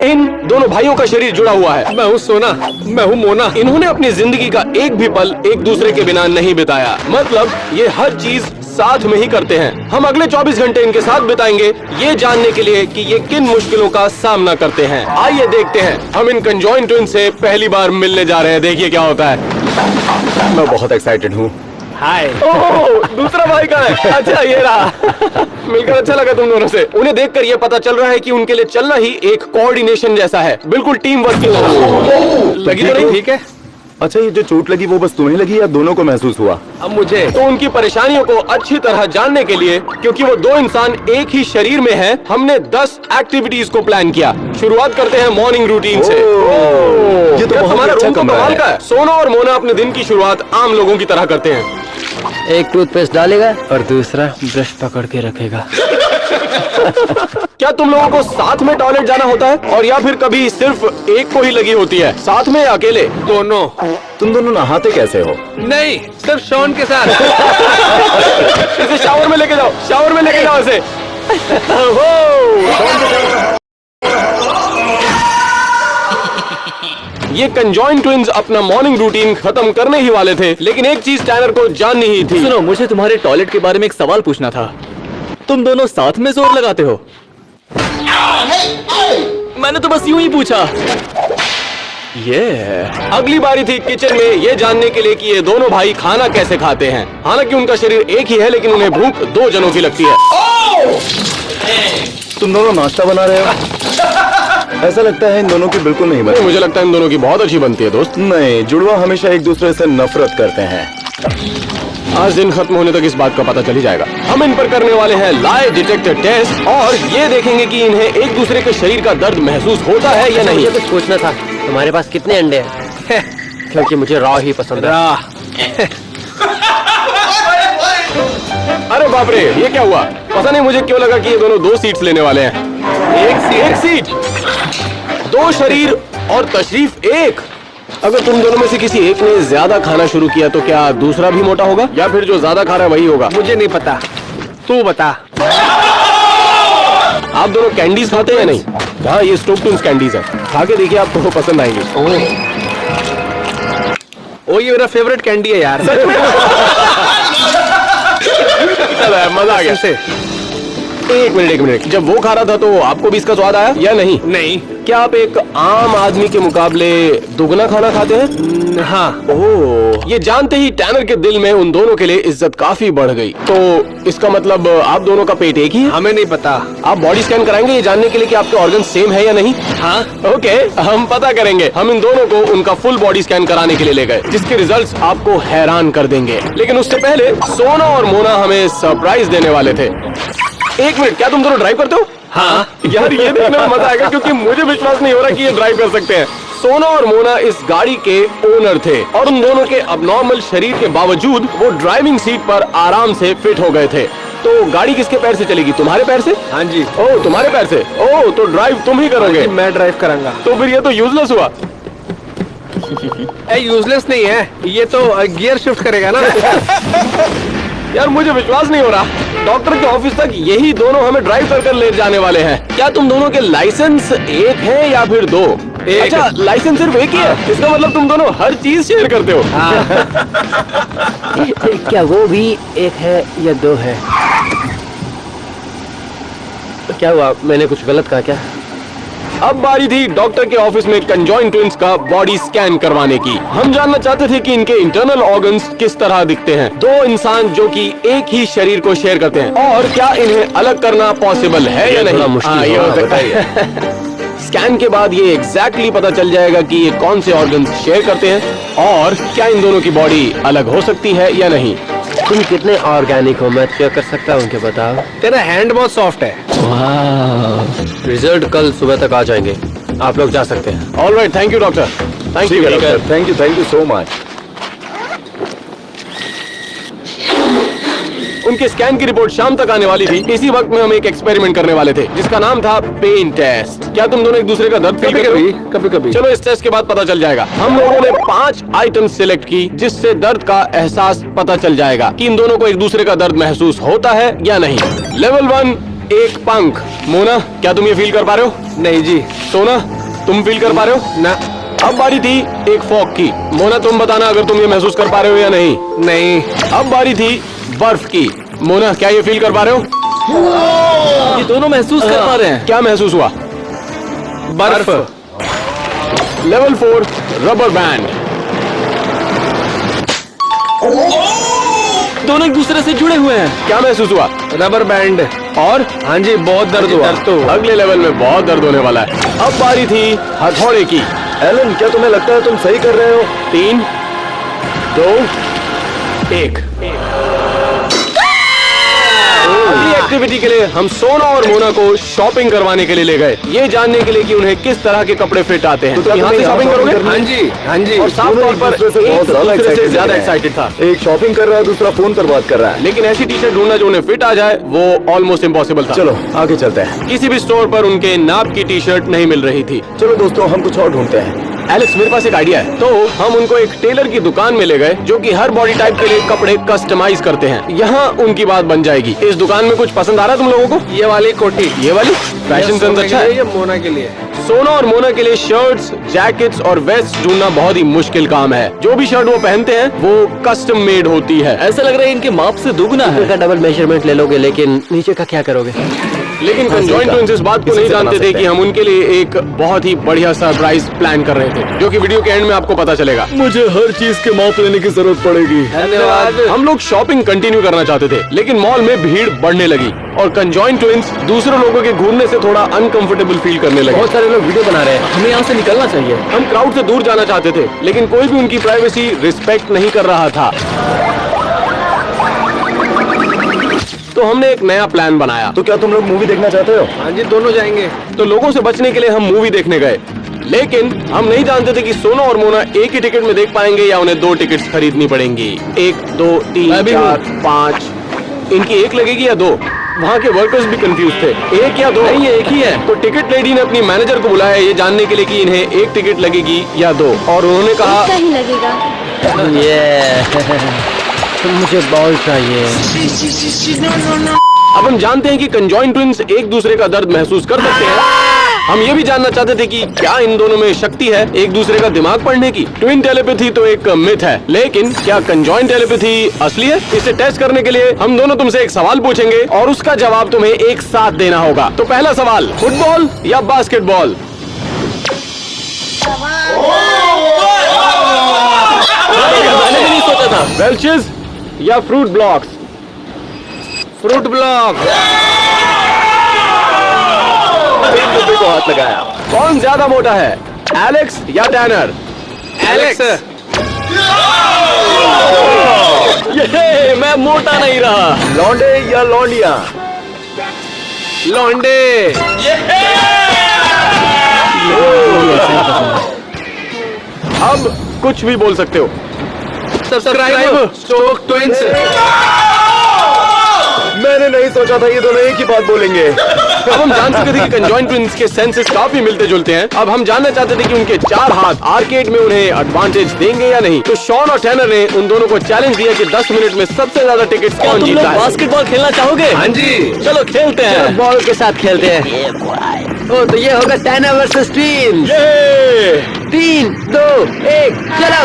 इन दोनों भाइयों का शरीर जुड़ा हुआ है। मैं हूँ सोना, मैं हूँ मोना। इन्होंने अपनी जिंदगी का एक भी पल एक दूसरे के बिना नहीं बिताया। मतलब ये हर चीज साथ में ही करते हैं। हम अगले 24 घंटे इनके साथ बिताएंगे ये जानने के लिए कि ये किन मुश्किलों का सामना करते हैं। आइए देखते हैं। हम इन कंजॉइंट ट्विन से पहली बार मिलने जा रहे हैं। देखिए क्या होता है। मैं बहुत एक्साइटेड हूँ। हाय। ओह, दूसरा भाई का है। अच्छा ये रहा। मिलकर अच्छा लगा तुम दोनों से। उन्हें देखकर ये पता चल रहा है कि उनके लिए चलना ही एक कोऑर्डिनेशन जैसा है, बिल्कुल टीम वर्क की तरह। लगी तो नहीं? ठीक है। अच्छा, ये जो चोट लगी वो बस तुम्हें लगी या दोनों को महसूस हुआ? अब मुझे तो उनकी परेशानियों को अच्छी तरह जानने के लिए, क्योंकि वो दो इंसान एक ही शरीर में हैं, हमने 10 एक्टिविटीज को प्लान किया। शुरुआत करते हैं मॉर्निंग रूटीन से। ये तो क्या बहुत तुम्हारा अच्छा रूम तो कमरा कमाल है। का है। सोना और मोना अपने दिन की शुरुआत आम लोगों की तरह करते हैं। एक टूथपेस्ट डालेगा और दूसरा ब्रश पकड़ के रखेगा। क्या तुम लोगों को साथ में टॉयलेट जाना होता है, और या फिर कभी सिर्फ एक को ही लगी होती है, साथ में या अकेले? दोनों। तुम दोनों नहाते कैसे हो? नहीं, सिर्फ शॉन के साथ। इसे शावर में लेके जाओ, शावर में लेके जाओ इसे। ये कंजॉइंट ट्विन्स अपना मॉर्निंग रूटीन खत्म करने ही वाले थे, लेकिन एक चीज टैनर को जाननी ही थी। सुनो, मुझे तुम्हारे टॉयलेट के बारे में एक सवाल पूछना था। तुम दोनों साथ में जोर लगाते हो? मैंने तो बस यूं ही पूछा। अगली बारी थी किचन में ये जानने के लिए कि ये दोनों भाई खाना कैसे खाते हैं। हालांकि उनका शरीर एक ही है, लेकिन उन्हें भूख दो जनों की लगती है। तुम दोनों नाश्ता बना रहे हो? ऐसा लगता है इन दोनों की बिल्कुल नहीं बनती। मुझे लगता है इन दोनों की बहुत अच्छी बनती है दोस्त। नहीं, जुड़वा हमेशा एक दूसरे से नफरत करते हैं। आज दिन खत्म होने तक इस बात का पता चल ही जाएगा। हम इन पर करने वाले हैं लाइ डिटेक्टर टेस्ट, और ये देखेंगे कि इन्हें एक दूसरे के शरीर का दर्द महसूस होता है या नहीं। मुझे कुछ पूछना था, तुम्हारे पास कितने अंडे हैं? क्योंकि मुझे रॉ ही पसंद है। अरे बाप रे, ये क्या हुआ? पता नहीं मुझे क्यों लगा कि ये दोनों 2 सीट्स लेने वाले हैं। एक सीट, 2 शरीर और तशरीफ एक। अगर तुम दोनों में से किसी एक ने ज्यादा खाना शुरू किया तो क्या दूसरा भी मोटा होगा, या फिर जो ज्यादा खा रहा है वही होगा? मुझे नहीं पता, तू बता। आप दोनों कैंडीज खाते हैं या नहीं? हाँ, ये स्टोक ट्विन्स कैंडीज है। खा के देखिए, आपको पसंद आएंगे। ओ, ये मेरा फेवरेट कैंडी है यार। मजा आ गया। एक मिनट, जब वो खा रहा था तो आपको भी इसका स्वाद आया या नहीं? नहीं। क्या आप एक आम आदमी के मुकाबले दुगना खाना खाते हैं? हाँ। ओह, ये जानते ही टैनर के दिल में उन दोनों के लिए इज्जत काफी बढ़ गई। तो इसका मतलब आप दोनों का पेट एक ही है? हमें नहीं पता। आप बॉडी स्कैन कराएंगे ये जानने के लिए कि आपके ऑर्गन सेम है या नहीं? हाँ। ओके, हम पता करेंगे। हम इन दोनों को उनका फुल बॉडी स्कैन कराने के लिए ले गए, जिसके रिजल्ट्स आपको हैरान कर देंगे। लेकिन उससे पहले सोना और मोना हमें सरप्राइज देने वाले थे। एक मिनट, क्या तुम दोनों ड्राइव करते हो? हाँ। यार, ये देखने में मजा आएगा, क्योंकि मुझे विश्वास नहीं हो रहा कि ये ड्राइव कर सकते हैं। सोना और मोना इस गाड़ी के ओनर थे, और उन दोनों के अबनॉर्मल शरीर के बावजूद वो ड्राइविंग सीट पर आराम से फिट हो गए थे। तो गाड़ी किसके पैर से चलेगी? तुम्हारे पैर से? हाँ जी। ओह, तुम्हारे पैर से। ओह, तो ड्राइव तुम ही करोगे? मैं ड्राइव करूंगा। तो फिर ये तो यूजलेस हुआ। यूजलेस नहीं है, ये तो गियर शिफ्ट करेगा ना। यार, मुझे विश्वास नहीं हो रहा। डॉक्टर के ऑफिस तक यही दोनों हमें ड्राइव कर ले जाने वाले हैं। क्या तुम दोनों के लाइसेंस एक है या फिर 2? एक। अच्छा, लाइसेंस सिर्फ एक ही है? इसका मतलब तुम दोनों हर चीज शेयर करते हो। क्या वो भी एक है या 2 है? क्या हुआ, मैंने कुछ गलत कहा क्या? अब बारी थी डॉक्टर के ऑफिस में कंजॉइंट ट्विन्स का बॉडी स्कैन करवाने की। हम जानना चाहते थे कि इनके इंटरनल ऑर्गन्स किस तरह दिखते हैं। 2 इंसान जो कि एक ही शरीर को शेयर करते हैं, और क्या इन्हें अलग करना पॉसिबल है या नहीं? मुश्किल ये हो सकता है। स्कैन के बाद ये एग्जैक्टली पता चल जाएगा कि ये कौन से ऑर्गन्स शेयर करते हैं, और क्या इन दोनों की बॉडी अलग हो सकती है या नहीं। तुम कितने ऑर्गेनिक हो, मैं चेक कर सकता हूँ क्या? बताओ। तेरा हैंड बहुत सॉफ्ट है। रिजल्ट कल सुबह तक आ जाएंगे, आप लोग जा सकते हैं। Alright, thank you doctor. Thank you. Thank you so much. उनके स्कैन की रिपोर्ट शाम तक आने वाली थी। इसी वक्त में हम एक एक्सपेरिमेंट करने वाले थे, जिसका नाम था पेन टेस्ट। क्या तुम दोनों एक दूसरे का दर्द फील करते हो? कभी-कभी। चलो, इस टेस्ट के बाद पता चल जाएगा। हम लोगों ने 5 आइटम सिलेक्ट की, जिससे दर्द का एहसास पता चल जाएगा कि इन दोनों को एक दूसरे का दर्द महसूस होता है या नहीं। लेवल 1, एक पंख। मोना, क्या तुम ये फील कर पा रहे हो? नहीं जी। सोना, तुम फील कर पा रहे हो? ना। अब बारी थी एक फॉग की। मोना, तुम बताना अगर तुम ये महसूस कर पा रहे हो या नहीं। नहीं। अब बारी थी बर्फ की। मोना, क्या ये फील कर पा रहे हो? ये दोनों महसूस कर पा रहे हैं। क्या महसूस हुआ? बर्फ। Level 4 rubber band. दोनों एक दूसरे से जुड़े हुए हैं। क्या महसूस हुआ? Rubber band. और हाँ जी, बहुत दर्द हुआ। दर्द तो अगले लेवल में बहुत दर्द होने वाला है। अब बारी थी हथौड़े की। एलन, क्या तुम्हें लगता है तुम सही कर रहे हो? 3, 2, 1। अगली एक्टिविटी के लिए हम सोना और मोना को शॉपिंग करवाने के लिए ले गए, ये जानने के लिए कि उन्हें किस तरह के कपड़े फिट आते हैं। तो क्या यहाँ तुम्हें से शॉपिंग यहाँ करोगे? shopping हाँ जी, हाँ जी। और साफ दोनों तौर एक पर दूसरे से एक बहुत ज्यादा दूसरे से excited ज्यादा दिख रहे हैं। एक्साइटेड था। एक शॉपिंग कर रहा है, दूसरा फोन पर बात कर रहा है। लेकिन ऐसी टी शर्ट ढूंढना जो उन्हें फिट आ जाए वो ऑलमोस्ट इम्पॉसिबल था। चलो आगे चलते हैं। किसी भी स्टोर पर उनके नाप की टी शर्ट नहीं मिल रही थी। चलो दोस्तों, हम कुछ और ढूंढते हैं। एलेक्स, मेरे पास एक आइडिया है। तो हम उनको एक टेलर की दुकान में ले गए जो कि हर बॉडी टाइप के लिए कपड़े कस्टमाइज करते हैं। यहाँ उनकी बात बन जाएगी। इस दुकान में कुछ पसंद आ रहा है तुम लोगों को? ये वाली कोटी। ये वाली फैशन सेंस अच्छा है। ये मोना के लिए। सोना और मोना के लिए शर्ट्स, जैकेट्स और वेस्ट ढूंढना बहुत ही मुश्किल काम है। जो भी शर्ट वो पहनते हैं वो कस्टम मेड होती है। ऐसा लग रहा है इनके माप से दुगना है। का डबल मेजरमेंट ले लोगे, लेकिन नीचे का क्या करोगे? लेकिन कंजॉइंट ट्विंस इस बात को नहीं जानते थे कि हम उनके लिए एक बहुत ही बढ़िया सरप्राइज प्लान कर रहे थे, जो कि वीडियो के एंड में आपको पता चलेगा। मुझे हर चीज के माप लेने की जरूरत पड़ेगी। धन्यवाद। हम लोग शॉपिंग कंटिन्यू करना चाहते थे, लेकिन मॉल में भीड़ बढ़ने लगी और कंजॉइंट ट्विंस दूसरे लोगों के घूरने से थोड़ा अनकंफर्टेबल फील करने लगे। बहुत सारे लोग वीडियो बना रहे हैं। हमें यहाँ से निकलना चाहिए। हम क्राउड से दूर जाना चाहते थे, लेकिन कोई भी उनकी प्राइवेसी रिस्पेक्ट नहीं कर रहा था। तो हमने एक नया प्लान बनाया। तो क्या तुम लोग मूवी देखना चाहते हो? हाँ जी, दोनों जाएंगे। तो लोगों से बचने के लिए हम मूवी देखने गए, लेकिन हम नहीं जानते थे कि सोना और मोना एक ही टिकट में देख पाएंगे या उन्हें 2 टिकट्स खरीदनी पड़ेंगी। 1, 2, 3, मैं भी 4, 5। इनकी एक लगेगी या 2? वहाँ के वर्कर्स भी कंफ्यूज थे, 1 या 2? नहीं, ये एक ही है। तो टिकट लेडी ने अपनी मैनेजर को बुलाया ये जानने के लिए कि इन्हें एक टिकट लगेगी या 2, और उन्होंने कहा इसका ही लगेगा। ये मुझे बॉल चाहिए। अब हम जानते हैं कि कंजॉइंट ट्विंस एक दूसरे का दर्द महसूस कर सकते हैं। हम ये भी जानना चाहते थे कि क्या इन दोनों में शक्ति है एक दूसरे का दिमाग पढ़ने की। ट्विन टेलीपैथी तो एक मिथ है, लेकिन क्या कंजॉइंट टेलीपैथी असली है? इसे टेस्ट करने के लिए हम दोनों तुमसे एक सवाल पूछेंगे और उसका जवाब तुम्हें एक साथ देना होगा। तो पहला सवाल, फुटबॉल या बास्केटबॉल? मैंने भी नहीं सोचा था। वेल्चेस या फ्रूट ब्लॉक्स? Fruit block. एक मुद्दे को हाथ लगाया। कौन ज्यादा मोटा है, एलेक्स या टैनर? एलेक्स। ये मैं मोटा नहीं रहा। लौंडे या लौंडिया? लौंडे। अब कुछ भी बोल सकते हो। Subscribe Stokes Twins. मैंने नहीं सोचा था ये दोनों एक ही बात बोलेंगे। अब हम जान चुके थे कि कंजॉइंट ट्विंस के सेंसेस काफी मिलते जुलते हैं। अब हम जानना चाहते थे कि उनके 4 हाथ आर्केड में उन्हें एडवांटेज देंगे या नहीं। तो शॉन और टैनर ने उन दोनों को चैलेंज दिया कि 10 मिनट में सबसे ज्यादा टिकट क्या कौन तुम लोग जीतता है। बास्केटबॉल खेलना चाहोगे? हाँ जी। चलो खेलते हैं। बॉल के साथ खेलते हैं। ओ, तो ये होगा टैनर वर्सेस ट्विन। 3, 2, 1 चलो।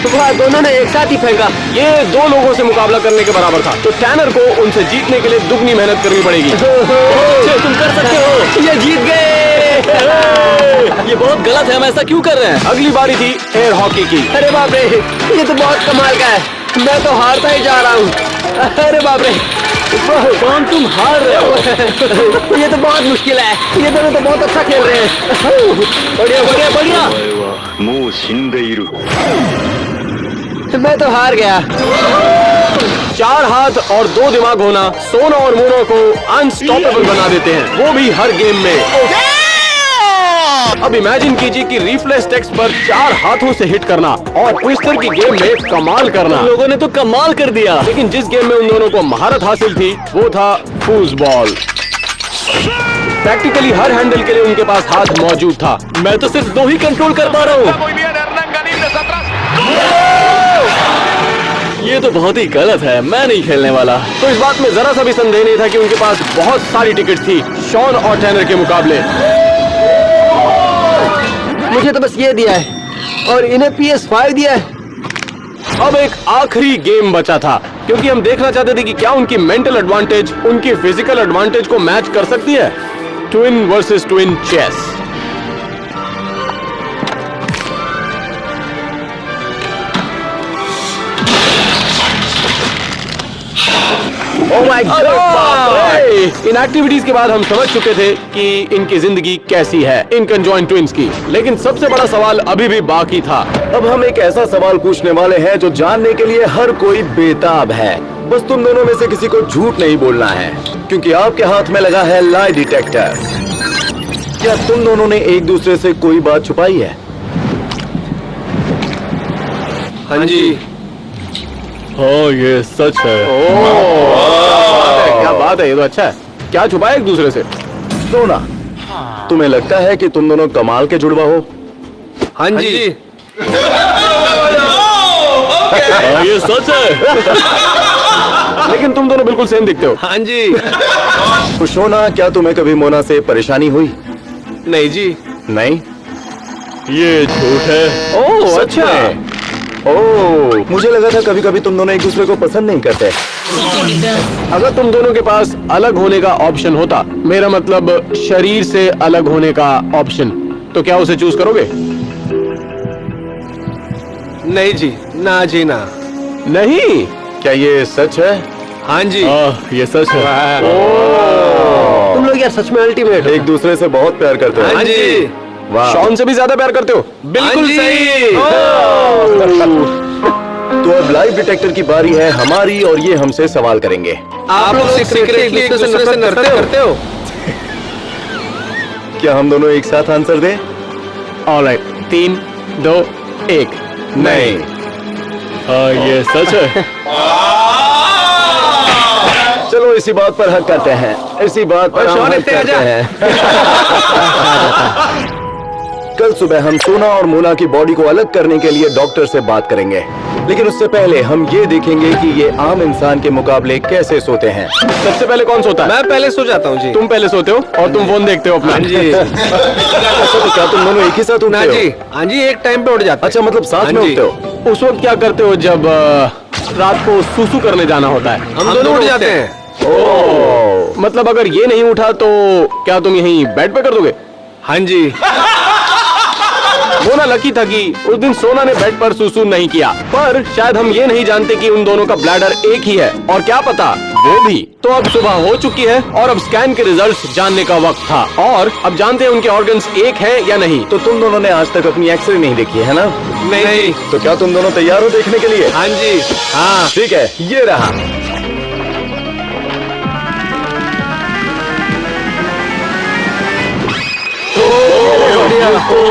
तो वह दोनों ने एक साथ ही फेंका। ये 2 लोगों से मुकाबला करने के बराबर था, तो टैनर को उनसे जीतने के लिए दुगनी मेहनत करनी पड़ेगी। तुम कर सकते हो। ये जीत गए। ये बहुत गलत है, हम ऐसा क्यों कर रहे हैं? अगली बारी थी एयर हॉकी की। अरे बाप रे, ये तो बहुत कमाल का है। मैं तो हारता ही जा रहा हूँ। अरे बाप रे, कौन तुम हार रहे हो? ये तो बहुत मुश्किल है। ये दोनों तो बहुत अच्छा खेल रहे हैं। बढ़िया बढ़िया बढ़िया। もう死んでいる。 मैं तो हार गया। 4 हाथ और 2 दिमाग होना सोना और मोना को अनस्टॉपेबल बना देते हैं, वो भी हर गेम में। अब इमेजिन कीजिए कि रिफ्लेक्स टेक्स्ट पर 4 हाथों से हिट करना और ट्विस्टर की गेम में कमाल करना। लोगों ने तो कमाल कर दिया। लेकिन जिस गेम में उन दोनों को महारत हासिल थी वो था फूजबॉल। प्रैक्टिकली हर हैंडल के लिए उनके पास हाथ मौजूद था। मैं तो सिर्फ 2 ही कंट्रोल कर पा रहा हूँ। ये तो बहुत ही गलत है, मैं नहीं खेलने वाला। तो इस बात में जरा सा भी संदेह नहीं था कि उनके पास बहुत सारी टिकट थी शॉन और टैनर के मुकाबले। मुझे तो बस ये दिया है और इन्हें PS5 दिया है। अब एक आखिरी गेम बचा था क्योंकि हम देखना चाहते थे कि क्या उनकी मेंटल एडवांटेज उनकी फिजिकल एडवांटेज को मैच कर सकती है। Twin versus twin chess. Oh my god! इन एक्टिविटीज के बाद हम समझ चुके थे कि इनकी जिंदगी कैसी है इन कंजॉइंट ट्विंस की, लेकिन सबसे बड़ा सवाल अभी भी बाकी था। अब हम एक ऐसा सवाल पूछने वाले हैं जो जानने के लिए हर कोई बेताब है। बस तुम दोनों में से किसी को झूठ नहीं बोलना है क्योंकि आपके हाथ में लगा है लाई डिटेक्टर। क्या तुम दोनों ने एक दूसरे से कोई बात छुपाई है? हाँ जी। हाँ ये सच है। क्या बात है, ये तो अच्छा है। क्या छुपाया एक दूसरे से? सोना, तुम्हें लगता है कि तुम दोनों कमाल के जुड़वा हो? हाँ जी। हाँ ये सच है। लेकिन तुम दोनों बिल्कुल सेम दिखते हो। हाँ जी। तो सोना, क्या तुम्हें कभी मोना से परेशानी हुई? नहीं जी। नहीं? ये झूठ है। ओह सच अच्छा। में? ओह, मुझे लगा था कभी कभी तुम दोनों एक दूसरे को पसंद नहीं करते। अगर तुम दोनों के पास अलग होने का ऑप्शन होता, मेरा मतलब शरीर से अलग होने का ऑप्शन, तो क्या उसे चूज करोगे? नहीं जी, ना जी ना। नहीं। क्या ये सच है? हाँ जी। हाँ ये सच है। तुम लोग यार सच में अल्टीमेट हो। एक दूसरे से बहुत प्यार करते हो। हाँ जी। वाह। शॉन से भी ज्यादा प्यार करते हो? बिल्कुल हाँ जी। सही। तो अब लाइव डिटेक्टर की बारी है हमारी और ये हमसे सवाल करेंगे। आप लोग सीक्रेटली एक दूसरे से नफरत करते हो? क्या हम दोनों एक साथ आंसर दें? ऑलराइट, 3, 2, 1। नहीं। हाँ ये सच है। चलो इसी बात पर हक करते हैं। इसी बात पर हम शॉन हक इतने करते आजा। हैं। कल सुबह हम सोना और मोना की बॉडी को अलग करने के लिए डॉक्टर से बात करेंगे, लेकिन उससे पहले हम ये देखेंगे कि ये आम इंसान के मुकाबले कैसे सोते हैं। सबसे पहले कौन सोता है? मैं पहले सो जाता हूँ जी। तुम पहले सोते हो और तुम फोन देखते हो अपना। हाँ जी। अच्छा, तो क्या तुम दोनों एक ही साथ ना उठते जी। हो? हाँ जी, एक टाइम पे उठ जाते हैं। अच्छा, मतलब साथ हाँ में जी। उठते हो? उस वक्त क्या करते हो जब रात को सुसु करने जाना होता है? हम दोनों उठ जाते हैं। ओह, मतलब अगर ये नहीं उठा तो क्या तुम यहीं बेड पे कर दोगे? हाँ जी। मोना लकी था कि उस दिन सोना ने बेड पर सुसु नहीं किया, पर शायद हम ये नहीं जानते कि उन दोनों का ब्लैडर एक ही है, और क्या पता वो भी। तो अब सुबह हो चुकी है और अब स्कैन के रिजल्ट्स जानने का वक्त था, और अब जानते हैं उनके ऑर्गन्स एक हैं या नहीं। तो तुम दोनों ने आज तक अपनी एक्सरे नहीं देखी है ना? नहीं। तो क्या तुम दोनों तैयार हो देखने के लिए? हाँ जी। हाँ ठीक है, ये रहा।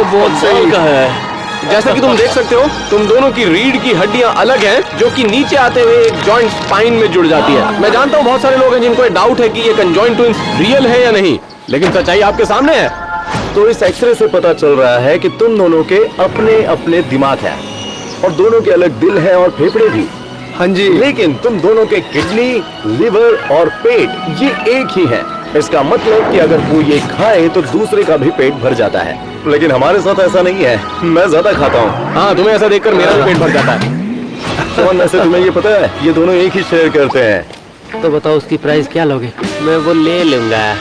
बहुत सही का है। जैसा कि तुम देख सकते हो, तुम दोनों की रीढ़ की हड्डियां अलग हैं, जो कि नीचे आते हुए एक जॉइंट स्पाइन में जुड़ जाती है। मैं जानता हूँ बहुत सारे लोग हैं जिनको डाउट है कि ये कंजॉइंट ट्विंस रियल है या नहीं, लेकिन सच्चाई आपके सामने है। तो इस एक्सरे से पता चल रहा है कि तुम दोनों के अपने अपने दिमाग हैं और दोनों के अलग दिल हैं और फेफड़े भी। हाँ जी। लेकिन तुम दोनों के किडनी, लिवर और पेट ये एक ही हैं। इसका मतलब कि अगर कोई ये खाए तो दूसरे का भी पेट भर जाता है, लेकिन हमारे साथ ऐसा नहीं है। मैं ज्यादा खाता हूँ। हाँ, तुम्हें ऐसा देखकर मेरा भी पेट भर जाता है। कौन वैसे तुम्हें ये पता है, ये दोनों एक ही शेयर करते हैं। तो बताओ उसकी प्राइस क्या लोगे? मैं वो ले लूंगा।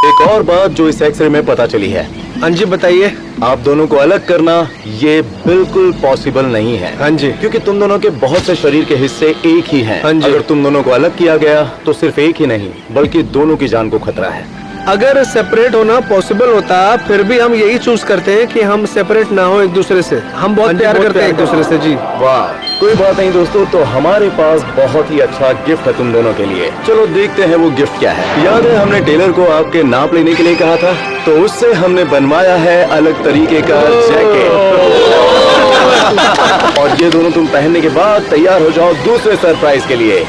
एक और बात जो इस एक्सरे में पता चली है, हाँ जी, बताइए। आप दोनों को अलग करना ये बिल्कुल पॉसिबल नहीं है। हाँ जी। क्योंकि तुम दोनों के बहुत से शरीर के हिस्से एक ही हैं। हाँ जी। अगर तुम दोनों को अलग किया गया तो सिर्फ एक ही नहीं बल्कि दोनों की जान को खतरा है। अगर सेपरेट होना पॉसिबल होता फिर भी हम यही चूज करते हैं कि हम सेपरेट ना हो एक दूसरे से। हम बहुत प्यार करते हैं एक दूसरे से जी। वाह, कोई बात नहीं दोस्तों, तो हमारे पास बहुत ही अच्छा गिफ्ट है तुम दोनों के लिए। चलो देखते हैं वो गिफ्ट क्या है। याद है हमने टेलर को आपके नाप लेने के लिए कहा था, तो उससे हमने बनवाया है अलग तरीके का जैकेट। और ये दोनों तुम पहनने के बाद तैयार हो जाओ दूसरे सरप्राइज के लिए।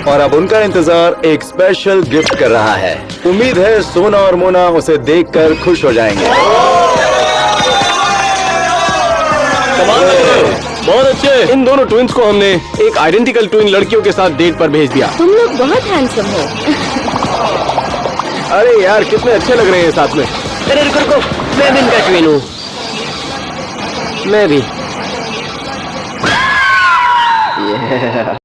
और अब उनका इंतजार एक स्पेशल गिफ्ट कर रहा है। उम्मीद है सोना और मोना उसे देखकर खुश हो जाएंगे। बहुत अच्छे। इन दोनों ट्विंस को हमने एक आइडेंटिकल ट्विन लड़कियों के साथ डेट पर भेज दिया। तुम लोग बहुत हैंडसम हो। अरे यार कितने अच्छे लग रहे हैं साथ में। अरे रुको, मैं भी इनका ट्विन हूँ। मैं भी।